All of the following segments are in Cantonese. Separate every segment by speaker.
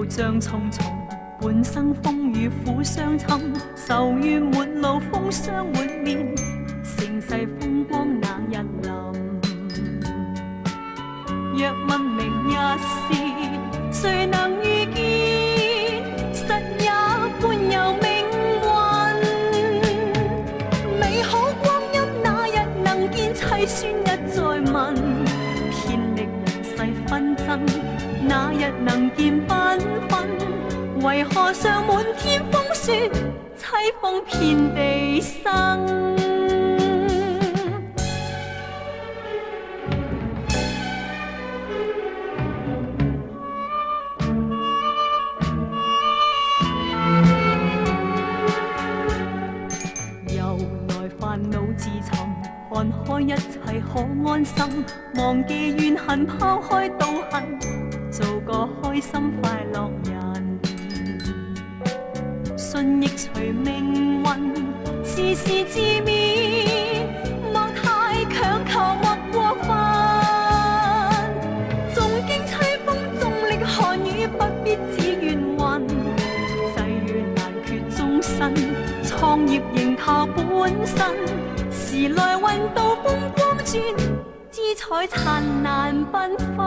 Speaker 1: 路像重重，半生風雨苦相侵，愁怨滿路風霜滿面，盛世風光那日臨。若問明日事，誰能預見？實也伴有命運。美好光陰那日能見？凄酸一再問，遍歷人世紛爭，那日能見繽紛？為何尚滿天風雪，凄風遍地生？由來煩惱自尋，看開一切可安心，忘記怨恨，拋開妒恨，做個開心快樂人。順逆隨命運，時時自勉，莫太強求，莫過分。縱經凄風，縱歷寒雨，不必只怨恨。際遇難決終身，創業仍靠本身。時來運到風光轉，姿彩燦爛繽紛。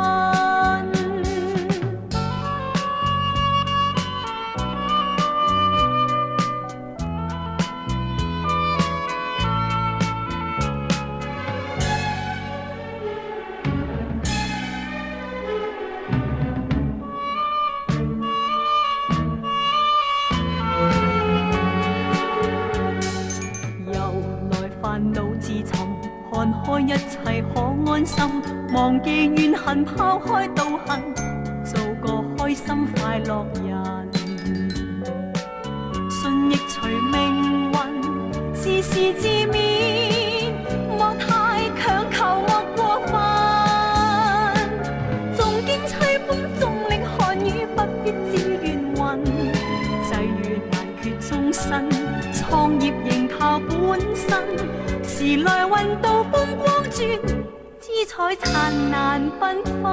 Speaker 1: 煩惱自尋，看開一切可安心，忘記怨恨，拋開妒恨，做個開心快樂人。順逆隨命運，時時自勉，莫太強求，莫過分。縱經凄風，縱歷寒雨，不必只怨恨。際遇難決終身，創業仍靠本身。時來運到風光轉，姿彩燦爛繽紛。